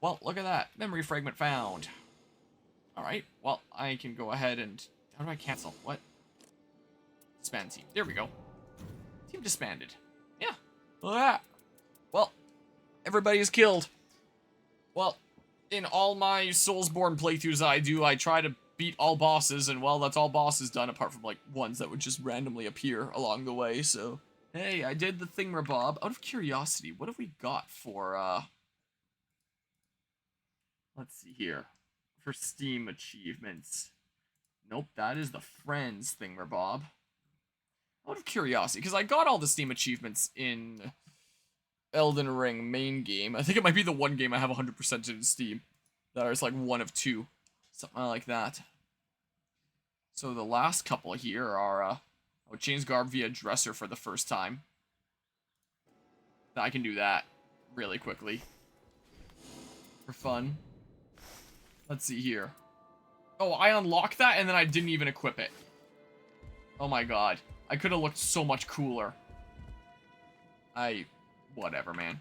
well, look at that. Memory fragment found. Alright, well, I can go ahead and... How do I cancel? What? Disband team. There we go. Team disbanded. Yeah. Look at that. Well, everybody is killed. Well, in all my Soulsborne playthroughs I try to beat all bosses, and well, that's all bosses done, apart from, like, ones that would just randomly appear along the way, so... Hey, I did the thingamabob. Out of curiosity, what have we got for, let's see here. For Steam achievements. Nope, that is the Friends thingamabob. Out of curiosity, because I got all the Steam achievements in Elden Ring main game. I think it might be the one game I have 100% in Steam. That is like one of two. Something like that. So the last couple here are, change garb via dresser for the first time. I can do that really quickly. For fun. Let's see here. Oh, I unlocked that and then I didn't even equip it. Oh my god. I could have looked so much cooler. Whatever, man.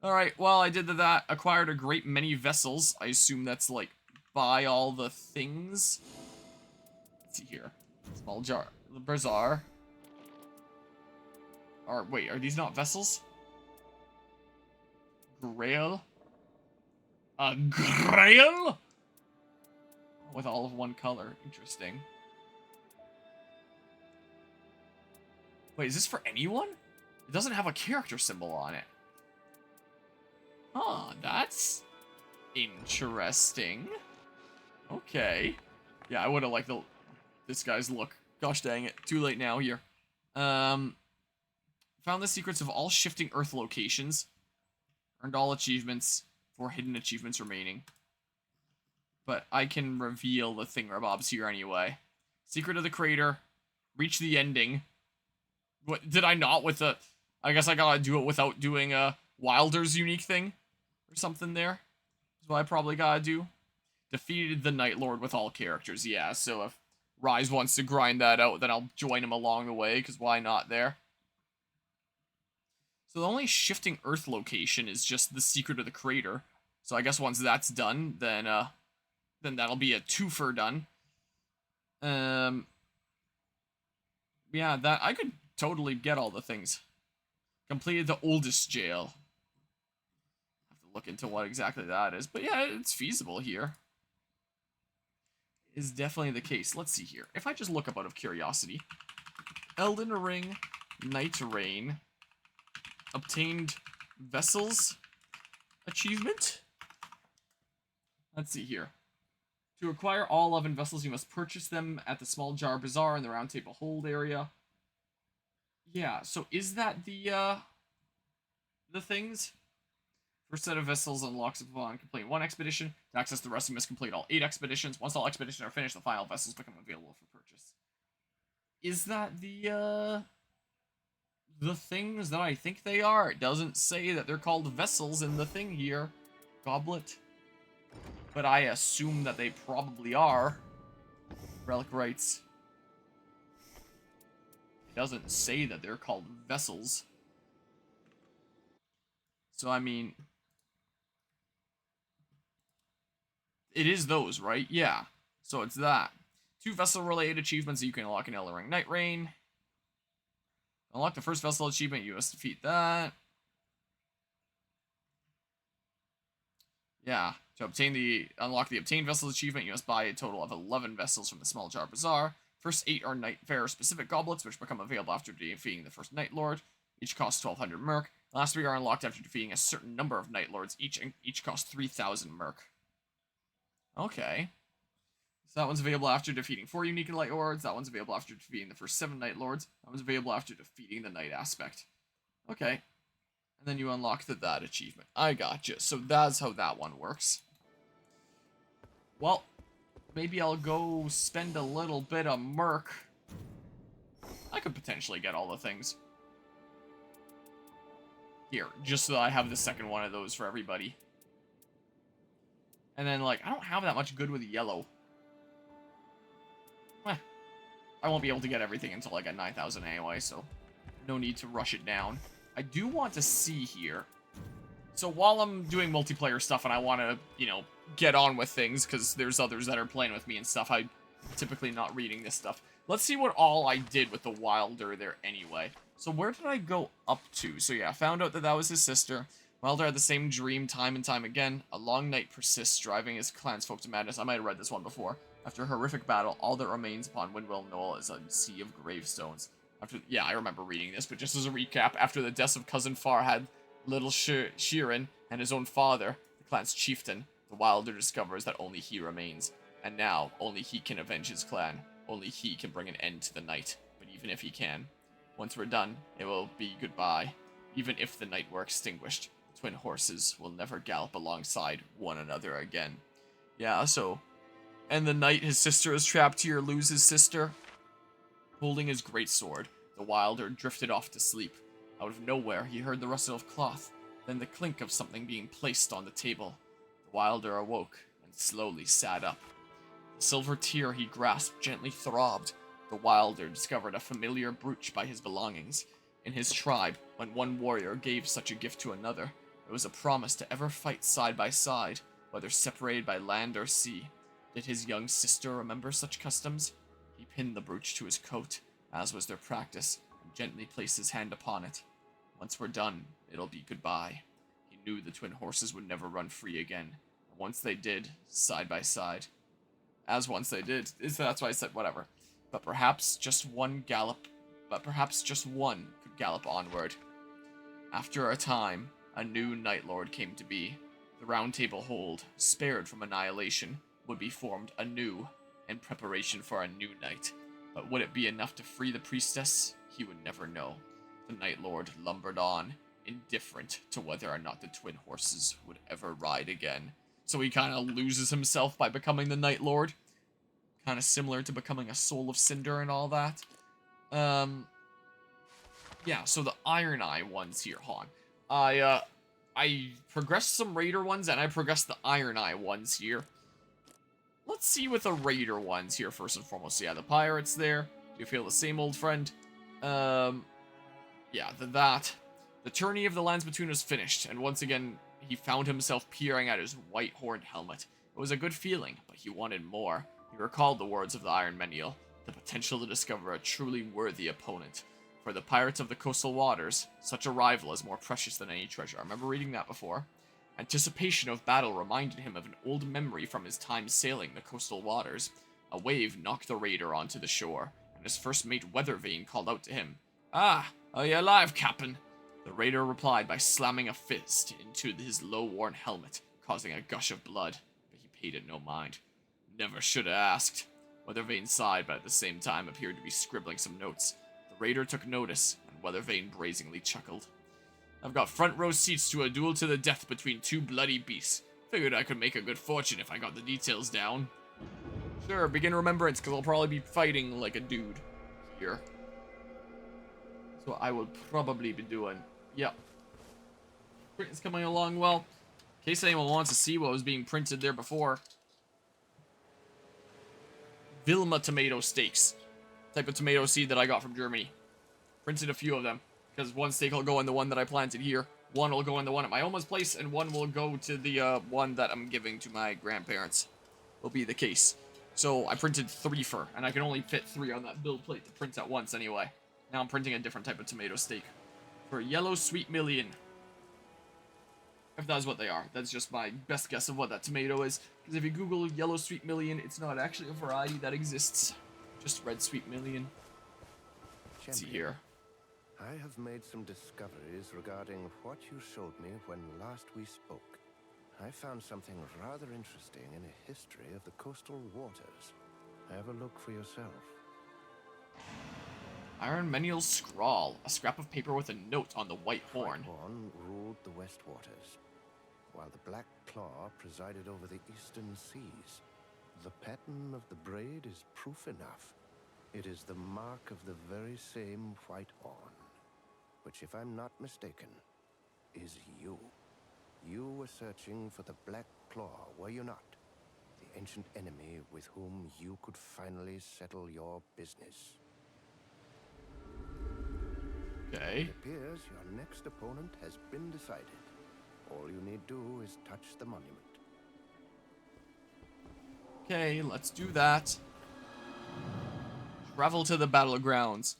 Alright, well, I did that. Acquired a great many vessels. I assume that's, like, buy all the things. Let's see here. Small jar. The bazaar. Wait, are these not vessels? Grail? A grail? With all of one color. Interesting. Wait, is this for anyone? It doesn't have a character symbol on it. Huh, that's interesting. Okay. Yeah, I would have liked this guy's look. Gosh dang it. Too late now here. Found the secrets of all shifting Earth locations. Earned all achievements. 4 hidden achievements remaining. But I can reveal the thingamabobs here anyway. Secret of the crater. Reach the ending. What did I not with the... I guess I gotta do it without doing a Wilder's unique thing. Or something there. Is what I probably gotta do. Defeated the Night Lord with all characters. Yeah, so if Rise wants to grind that out, then I'll join him along the way, because why not there? So the only shifting Earth location is just the secret of the crater. So I guess once that's done, then that'll be a twofer done. Yeah, that I could totally get all the things. Completed the oldest jail. Have to look into what exactly that is, but yeah, it's feasible here. Is definitely the case. Let's see here. If I just look up out of curiosity, Elden Ring, Nightreign, obtained vessels achievement. Let's see here. To acquire all 11 vessels, you must purchase them at the Small Jar Bazaar in the Round Table Hold area. Yeah, so is that the things? First set of vessels unlocks upon completing 1 expedition. To access the rest, you must complete all 8 expeditions. Once all expeditions are finished, the final vessels become available for purchase. Is that the things that I think they are? It doesn't say that they're called vessels in the thing here. Goblet. But I assume that they probably are. Relic Rites. It doesn't say that they're called vessels. So, I mean... It is those, right? Yeah. So it's that. 2 vessel-related achievements that you can unlock in Elden Ring. Nightreign. Unlock the first vessel achievement, you must defeat that. Yeah. To unlock the obtained vessels achievement, you must buy a total of 11 vessels from the Small Jar Bazaar. First 8 are Nightfare-specific goblets, which become available after defeating the first Night Lord. Each costs 1,200 merc. The last 3 are unlocked after defeating a certain number of Night Lords. Each costs 3,000 merc. Okay. So that one's available after defeating 4 unique Night Lords. That one's available after defeating the first 7 Night Lords. That one's available after defeating the Night Aspect. Okay. And then you unlock that achievement. I gotcha. So that's how that one works. Well, maybe I'll go spend a little bit of merc. I could potentially get all the things. Here, just so that I have the second one of those for everybody. And then, like, I don't have that much good with yellow. I won't be able to get everything until I get 9,000 anyway, so no need to rush it down. I do want to see here. So while I'm doing multiplayer stuff and I want to, get on with things, because there's others that are playing with me and stuff, I'm typically not reading this stuff. Let's see what all I did with the Wilder there anyway. So where did I go up to? So yeah, I found out that that was his sister. Wilder had the same dream time and time again. A long night persists, driving his clansfolk to madness. I might have read this one before. After a horrific battle, all that remains upon Windwell Knoll is a sea of gravestones. Yeah, I remember reading this, but just as a recap, after the deaths of Cousin Farhad, little Shirin, and his own father, the clan's chieftain, the Wilder discovers that only he remains. And now, only he can avenge his clan. Only he can bring an end to the night. But even if he can, once we're done, it will be goodbye. Even if the night were extinguished, the twin horses will never gallop alongside one another again. Yeah, so... And the night his sister is trapped here, loses his sister. Holding his greatsword, the Wilder drifted off to sleep. Out of nowhere, he heard the rustle of cloth, then the clink of something being placed on the table. The Wilder awoke and slowly sat up. The silver tear he grasped gently throbbed. The Wilder discovered a familiar brooch by his belongings. In his tribe, when one warrior gave such a gift to another, it was a promise to ever fight side by side, whether separated by land or sea. Did his young sister remember such customs? He pinned the brooch to his coat, as was their practice, and gently placed his hand upon it. Once we're done, it'll be goodbye. He knew the twin horses would never run free again. And once they did, side by side. That's why I said whatever. But perhaps just one could gallop onward. After a time, a new Night Lord came to be. The Round Table Hold, spared from annihilation, would be formed anew, in preparation for a new night. But would it be enough to free the priestess? He would never know. The Night Lord lumbered on, indifferent to whether or not the twin horses would ever ride again. So he kind of loses himself by becoming the Night Lord. Kind of similar to becoming a Soul of Cinder and all that. Yeah, so the Iron Eye ones here, Han. I progressed some Raider ones, and I progressed the Iron Eye ones here. Let's see with the Raider ones here, first and foremost. Yeah, the Pirates there. Do you feel the same, old friend? Yeah, that. The tourney of the Lands Between was finished, and once again, he found himself peering at his white horned helmet. It was a good feeling, but he wanted more. He recalled the words of the Iron Menial, the potential to discover a truly worthy opponent. For the pirates of the coastal waters, such a rival is more precious than any treasure. I remember reading that before. Anticipation of battle reminded him of an old memory from his time sailing the coastal waters. A wave knocked the raider onto the shore, and his first mate Weathervane called out to him. "Ah, are you alive, Captain?" The raider replied by slamming a fist into his low-worn helmet, causing a gush of blood, but he paid it no mind. "Never should have asked." Weathervane sighed, but at the same time appeared to be scribbling some notes. The raider took notice, and Weathervane brazenly chuckled. "I've got front row seats to a duel to the death between two bloody beasts. Figured I could make a good fortune if I got the details down." Sure, begin remembrance, because I'll probably be fighting like a dude here. So I will probably be doing. Yep. Print's coming along well. In case anyone wants to see what was being printed there before. Vilma tomato steaks. Type of tomato seed that I got from Germany. Printed a few of them. Because one steak will go in the one that I planted here. One will go in the one at my Oma's place. And one will go to the one that I'm giving to my grandparents. Will be the case. So I printed 3 for. And I can only fit 3 on that build plate to print at once anyway. Now I'm printing a different type of tomato steak. For Yellow Sweet Million. If that's what they are. That's just my best guess of what that tomato is. Because if you Google Yellow Sweet Million, it's not actually a variety that exists. Just Red Sweet Million. Let's see here. I have made some discoveries regarding what you showed me when last we spoke. I found something rather interesting in a history of the coastal waters. Have a look for yourself. Iron Menial's Scrawl. A scrap of paper with a note on the White Horn. White Horn ruled the West Waters, while the Black Claw presided over the Eastern Seas. The pattern of the braid is proof enough. It is the mark of the very same White Horn, which, if I'm not mistaken, is you. You were searching for the Black Claw, were you not? The ancient enemy with whom you could finally settle your business. Okay. It appears your next opponent has been decided. All you need do is touch the monument. Okay, let's do that. Travel to the battlegrounds.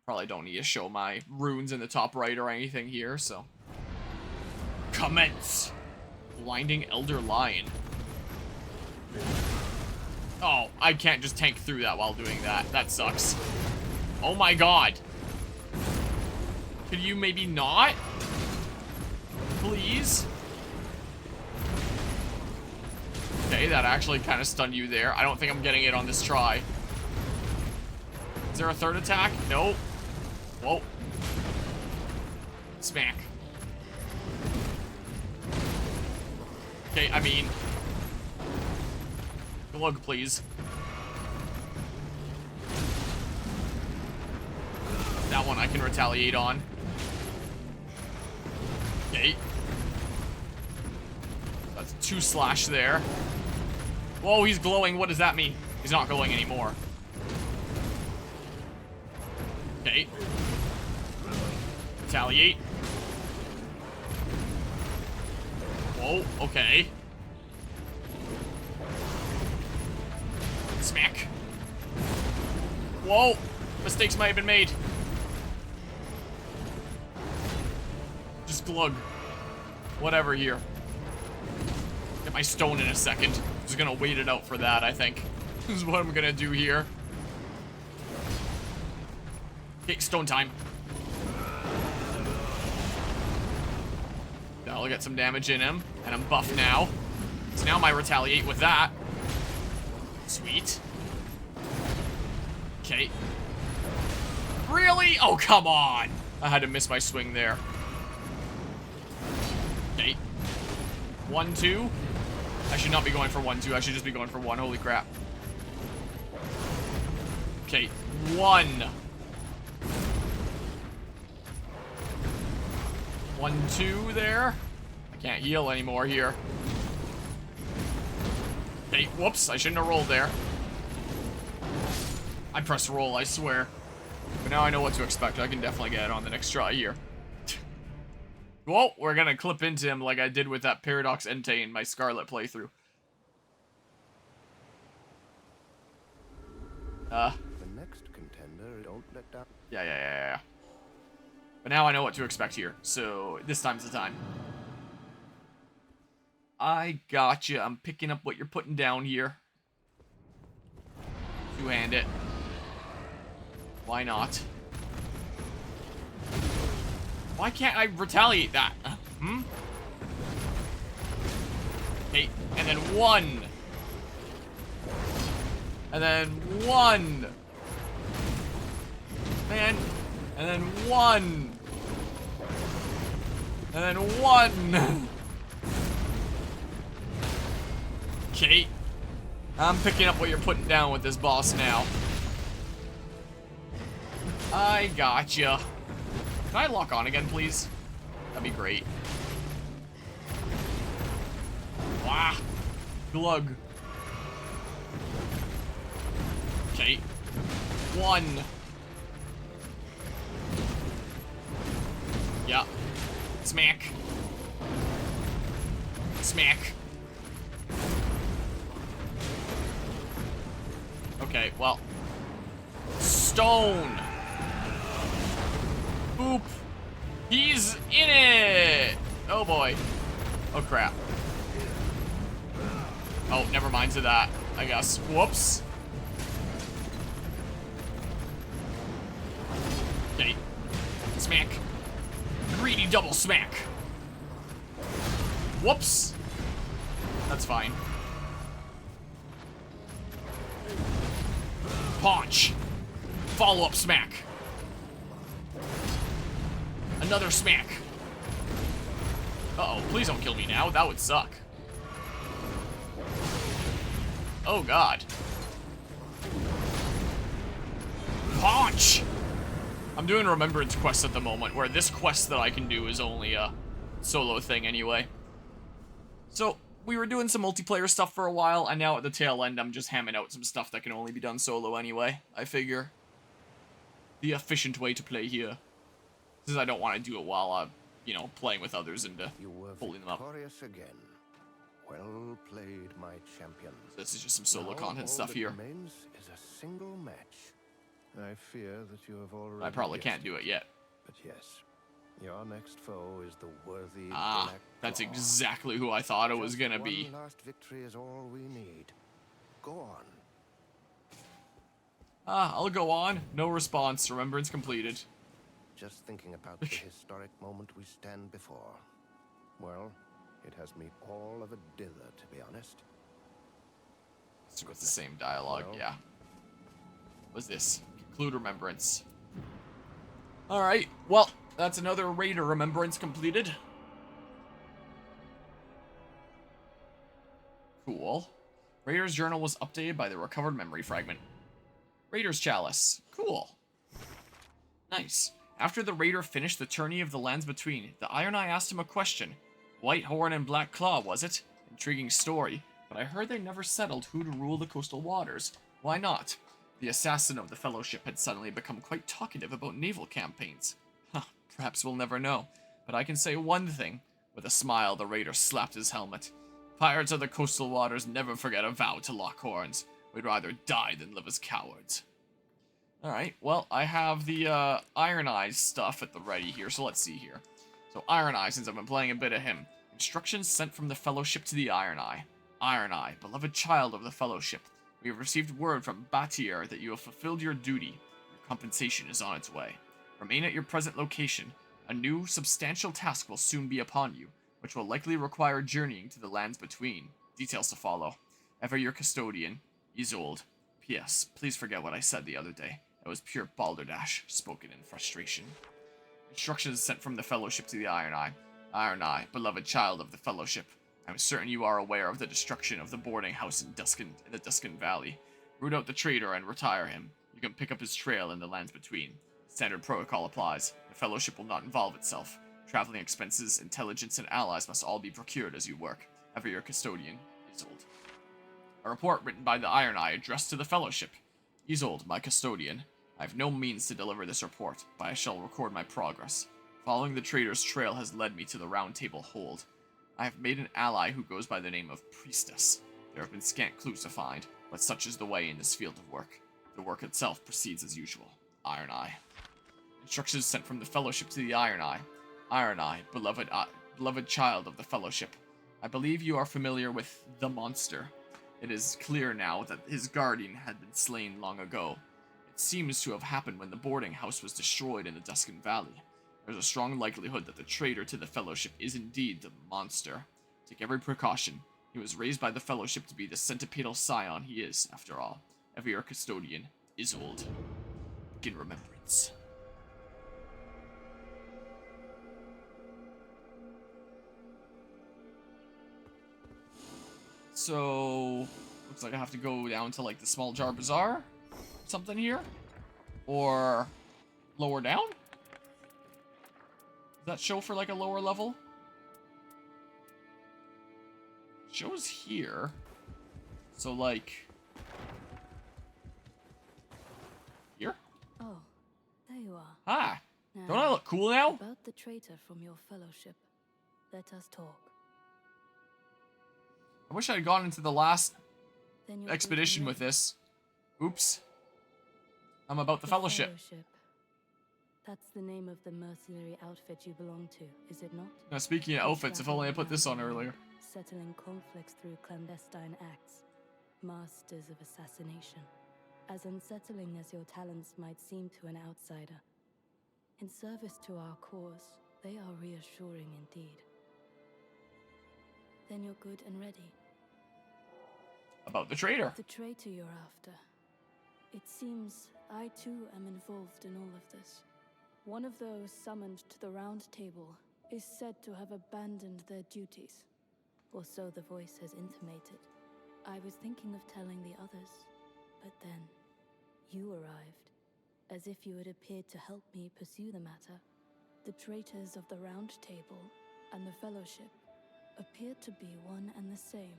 Probably don't need to show my runes in the top right or anything here, so. Commence! Blinding Elder Lion. Oh, I can't just tank through that while doing that. That sucks. Oh my god. Could you maybe not? Please? Okay, that actually kind of stunned you there. I don't think I'm getting it on this try. Is there a third attack? No. Whoa. Smack. Okay, I mean... Glug, please. That one I can retaliate on. Okay. That's 2 slash there. Whoa, he's glowing. What does that mean? He's not glowing anymore. Okay. Retaliate. Whoa, okay. Smack. Whoa! Mistakes might have been made. Just glug. Whatever here. Get my stone in a second. Just gonna wait it out for that, I think. This is what I'm gonna do here. Okay, stone time. That'll get some damage in him. And I'm buff now. So now I retaliate with that. Sweet. Okay. Really? Oh, come on. I had to miss my swing there. Okay. 1, 2. I should not be going for 1, 2. I should just be going for 1. Holy crap. Okay. 1. 1, 2 there. I can't heal anymore here. Okay, whoops, I shouldn't have rolled there. I pressed roll, I swear. But now I know what to expect. I can definitely get it on the next try here. Whoa, we're gonna clip into him like I did with that Paradox Entei in my Scarlet playthrough. The next contender, don't let down. Yeah. But now I know what to expect here, so this time's the time. I gotcha. I'm picking up what you're putting down here. Two-hand it. Why not? Why can't I retaliate that? Hmm? Okay, and then 1. And then 1. Man. And then 1. And then 1. Okay. I'm picking up what you're putting down with this boss now. I gotcha. Can I lock on again, please? That'd be great. Wow. Glug. Okay. 1. Yeah. Smack. Smack. Okay, well. Stone. Boop. He's in it. Oh boy. Oh crap. Oh, never mind to that, I guess. Whoops. Okay. Smack. Greedy double smack. Whoops. That's fine. Punch. Follow-up smack. Another smack. Uh-oh, please don't kill me now. That would suck. Oh, God. Punch! I'm doing Remembrance quests at the moment, where this quest that I can do is only a solo thing anyway. So, we were doing some multiplayer stuff for a while, and now at the tail end, I'm just hamming out some stuff that can only be done solo anyway, I figure. The efficient way to play here. Since I don't want to do it while, you know, playing with others into You were pulling them up. victorious again. Well played, my champion. This is just some solo Now content all stuff that here. remains is a single match. I fear that you have already I probably guessed can't do it yet. But yes, your next foe is the worthy Ah, Black that's Claw. exactly who I thought it was Just gonna be. one last victory is all we need. Go on. Ah, I'll go on. No response. Remembrance completed. Just thinking about the historic moment we stand before. Well, it has me all of a dither, to be honest. It's the same dialogue, Well. yeah. What's this? Conclude remembrance. Alright, well, that's another Raider remembrance completed. Cool. Raider's journal was updated by the recovered memory fragment. Raider's chalice. Cool. Nice. After the Raider finished the tourney of the lands between, the Iron Eye asked him a question. White Horn and Black Claw, was it? Intriguing story, but I heard they never settled who to rule the coastal waters. Why not? The assassin of the Fellowship had suddenly become quite talkative about naval campaigns. Huh, perhaps we'll never know, but I can say one thing. With a smile, the Raider slapped his helmet. Pirates of the coastal waters never forget a vow to lock horns. We'd rather die than live as cowards. Alright, well, I have the Iron Eyes stuff at the ready here, so let's see here. So Iron Eye, since I've been playing a bit of him. Instructions sent from the Fellowship to the Iron Eye. Iron Eye, beloved child of the Fellowship. We have received word from Batier that you have fulfilled your duty. Your compensation is on its way. Remain at your present location. A new, substantial task will soon be upon you, which will likely require journeying to the lands between. Details to follow. Ever your custodian, Isolde. P.S. Please forget what I said the other day. It was pure balderdash, spoken in frustration. Instructions sent from the Fellowship to the Iron Eye. Iron Eye, beloved child of the Fellowship. I am certain you are aware of the destruction of the boarding house in the Duskin Valley. Root out the traitor and retire him. You can pick up his trail in the lands between. Standard protocol applies. The Fellowship will not involve itself. Traveling expenses, intelligence, and allies must all be procured as you work. Ever your custodian, Isolde. A report written by the Iron Eye addressed to the Fellowship. Isolde, my custodian. I have no means to deliver this report, but I shall record my progress. Following the traitor's trail has led me to the Round Table Hold. I have made an ally who goes by the name of Priestess. There have been scant clues to find, but such is the way in this field of work. The work itself proceeds as usual. Iron Eye. Instructions sent from the Fellowship to the Iron Eye. Iron Eye, beloved child of the Fellowship. I believe you are familiar with the monster. It is clear now that his guardian had been slain long ago. It seems to have happened when the boarding house was destroyed in the Duskin Valley. There's a strong likelihood that the traitor to the Fellowship is indeed the monster. Take every precaution. He was raised by the Fellowship to be the centipedal scion he is, after all. Ever your custodian, Isolde. Begin remembrance. So, looks like I have to go down to like the Small Jar Bazaar, something here, or lower down. Does that show for like a lower level? Shows here, so like here. Oh, there you are. Ah, Now, don't I look cool now? about the traitor from your Fellowship. Let us talk. I wish I had gone into the last Then you're expedition with this. Oops. I'm about the Fellowship. That's the name of the mercenary outfit you belong to, is it not? Now, speaking of outfits, if only I put this on earlier. Settling conflicts through clandestine acts. Masters of assassination. As unsettling as your talents might seem to an outsider. In service to our cause, they are reassuring indeed. Then you're good and ready. About the traitor. The traitor you're after. It seems I too am involved in all of this. One of those summoned to the Round Table is said to have abandoned their duties, or so the voice has intimated. I was thinking of telling the others, but then you arrived, as if you had appeared to help me pursue the matter. The traitors of the Round Table and the Fellowship appear to be one and the same.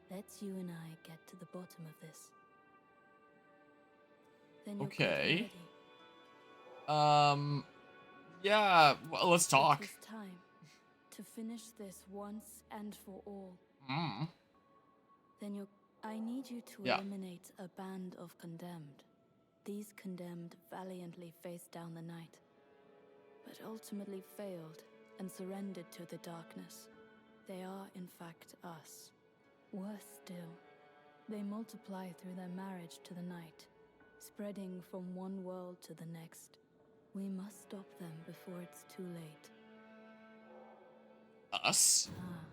Let's you and I get to the bottom of this. Then you're good and Okay. ready. Yeah, well, let's talk. It was time. to finish this once and for all, Mm. then I need you to Yeah. eliminate a band of condemned. These condemned valiantly faced down the night, but ultimately failed and surrendered to the darkness. They are, in fact, us. Worse still, they multiply through their marriage to the night, spreading from one world to the next. We must stop them before it's too late. Us? Ah,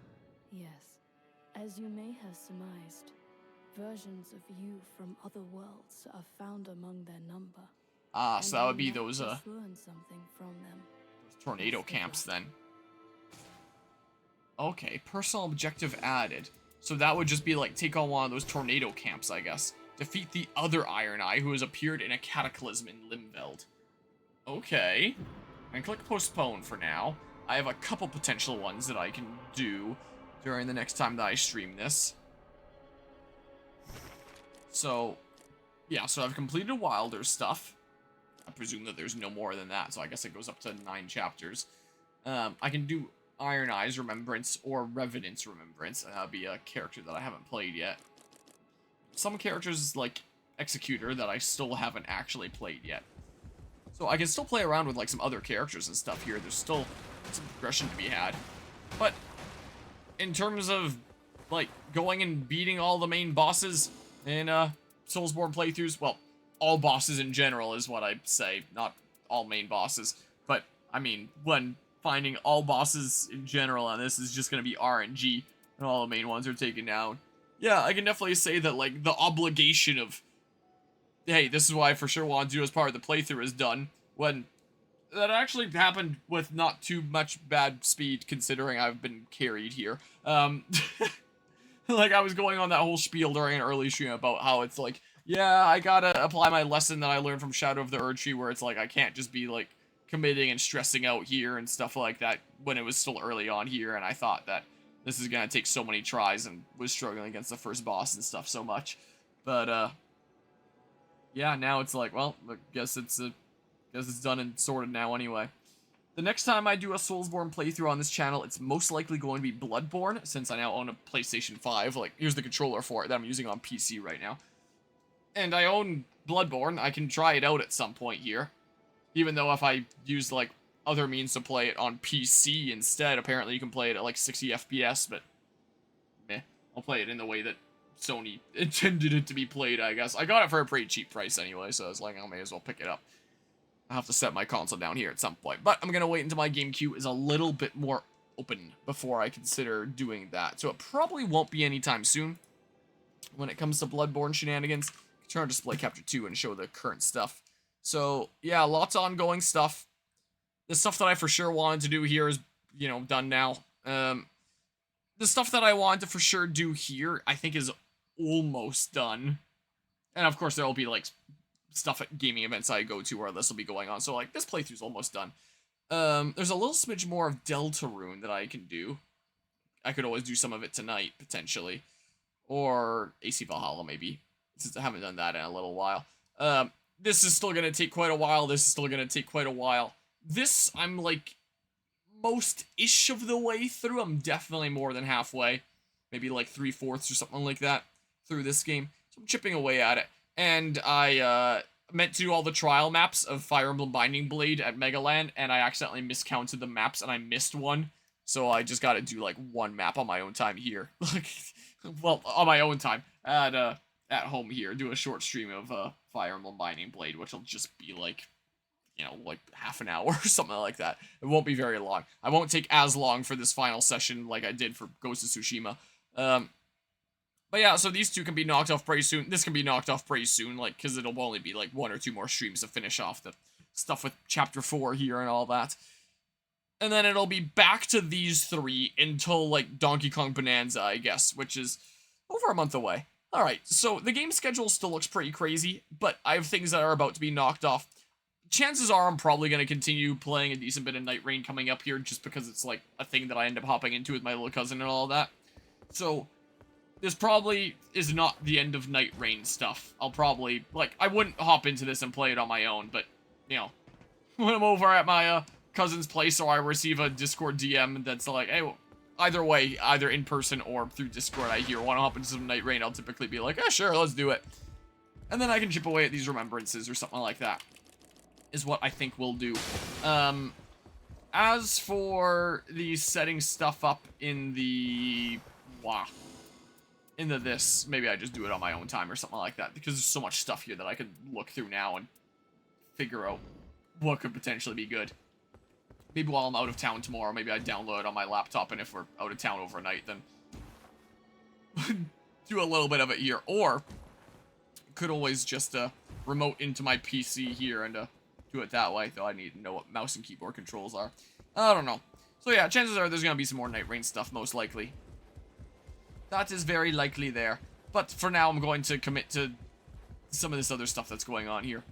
yes. As you may have surmised, versions of you from other worlds are found among their number. Ah, And so that would we be might those just learn something from them. tornado Best of camps luck. then. Okay, personal objective added. So that would just be like take on one of those tornado camps, I guess. Defeat the other Iron Eye who has appeared in a cataclysm in Limveld. Okay. And click postpone for now. I have a couple potential ones that I can do during the next time that I stream this. So, yeah, so I've completed Wilder's stuff. I presume that there's no more than that, so I guess it goes up to 9 chapters. I can do Iron Eye's Remembrance or Revenant's Remembrance, and that'll be a character that I haven't played yet. Some characters, like Executor, that I still haven't actually played yet. So I can still play around with, like, some other characters and stuff here. There's still some progression to be had. But, in terms of, like, going and beating all the main bosses in, Soulsborne playthroughs, well, all bosses in general is what I say, not all main bosses. But, I mean, when finding all bosses in general on this is just going to be RNG, and all the main ones are taken down. Yeah, I can definitely say that, like, the obligation of, hey, this is what I for sure want to do as part of the playthrough is done, when that actually happened with not too much bad speed, considering I've been carried here. Like, I was going on that whole spiel during an early stream about how it's like, yeah, I gotta apply my lesson that I learned from Shadow of the Erdtree, where it's like, I can't just be, like, committing and stressing out here and stuff like that when it was still early on here, and I thought that this is gonna take so many tries and was struggling against the first boss and stuff so much. But, yeah, now it's like, well, I guess it's done and sorted now anyway. The next time I do a Soulsborne playthrough on this channel, it's most likely going to be Bloodborne, since I now own a PlayStation 5. Like, here's the controller for it that I'm using on PC right now. And I own Bloodborne. I can try it out at some point here. Even though if I use, like, other means to play it on PC instead, apparently you can play it at, like, 60 FPS, but meh. I'll play it in the way that Sony intended it to be played, I guess. I got it for a pretty cheap price anyway, so I was like, I may as well pick it up. I'll have to set my console down here at some point. But I'm going to wait until my game queue is a little bit more open before I consider doing that. So it probably won't be anytime soon when it comes to Bloodborne shenanigans. Turn on Display Capture 2 and show the current stuff. So, yeah, lots of ongoing stuff. The stuff that I for sure wanted to do here is, you know, done now. The stuff that I wanted to for sure do here, I think is almost done. And of course, there will be, like, stuff at gaming events I go to where this will be going on. So, like, this playthrough's almost done. There's a little smidge more of Deltarune that I can do. I could always do some of it tonight, potentially. Or AC Valhalla, maybe. Since I haven't done that in a little while. This is still going to take quite a while. This is still going to take quite a while. This, I'm, like, most-ish of the way through. I'm definitely more than halfway. Maybe, like, 3/4 or something like that through this game. So I'm chipping away at it. And I meant to do all the trial maps of Fire Emblem Binding Blade at Megaland, and I accidentally miscounted the maps, and I missed one. So I just gotta do, like, one map on my own time here. Like, well, on my own time. At home here. Do a short stream of Fire Emblem Binding Blade, which will just be, like, you know, like, half an hour or something like that. It won't be very long. I won't take as long for this final session like I did for Ghost of Tsushima. But yeah, so these two can be knocked off pretty soon. This can be knocked off pretty soon, like, because it'll only be, like, 1 or 2 more streams to finish off the stuff with Chapter 4 here and all that. And then it'll be back to these 3 until, like, Donkey Kong Bonanza, I guess, which is over a month away. Alright, so the game schedule still looks pretty crazy, but I have things that are about to be knocked off. Chances are I'm probably going to continue playing a decent bit of Nightreign coming up here, just because it's, like, a thing that I end up hopping into with my little cousin and all that. So this probably is not the end of Nightreign stuff. I'll probably, like, I wouldn't hop into this and play it on my own, but, you know, when I'm over at my cousin's place or I receive a Discord DM that's like, hey, well, either way, either in person or through Discord, I hear want to hop into some Nightreign, I'll typically be like, sure, let's do it. And then I can chip away at these remembrances or something like that, is what I think we'll do. As for the setting stuff up in the... this, maybe I just do it on my own time or something like that, because there's so much stuff here that I could look through now and figure out what could potentially be good. Maybe while I'm out of town tomorrow, maybe I download it on my laptop, and if we're out of town overnight, then do a little bit of it here. Or, could always just remote into my PC here and do it that way, though I need to know what mouse and keyboard controls are. I don't know. So yeah, chances are there's going to be some more Nightreign stuff, most likely. That is very likely there. But for now, I'm going to commit to some of this other stuff that's going on here.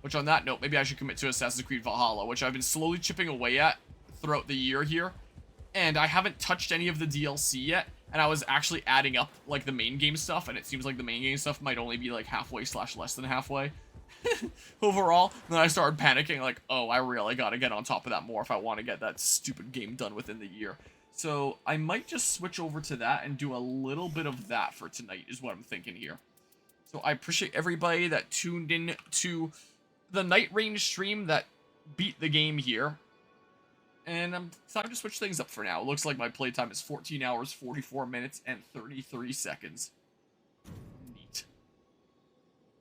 Which, on that note, maybe I should commit to Assassin's Creed Valhalla, which I've been slowly chipping away at throughout the year here. And I haven't touched any of the DLC yet, and I was actually adding up, like, the main game stuff, and it seems like the main game stuff might only be, like, halfway / less than halfway overall. And then I started panicking, like, oh, I really gotta get on top of that more if I want to get that stupid game done within the year. So I might just switch over to that and do a little bit of that for tonight, is what I'm thinking here. So I appreciate everybody that tuned in to the Nightreign stream that beat the game here. And it's time to switch things up for now. It looks like my playtime is 14 hours, 44 minutes, and 33 seconds.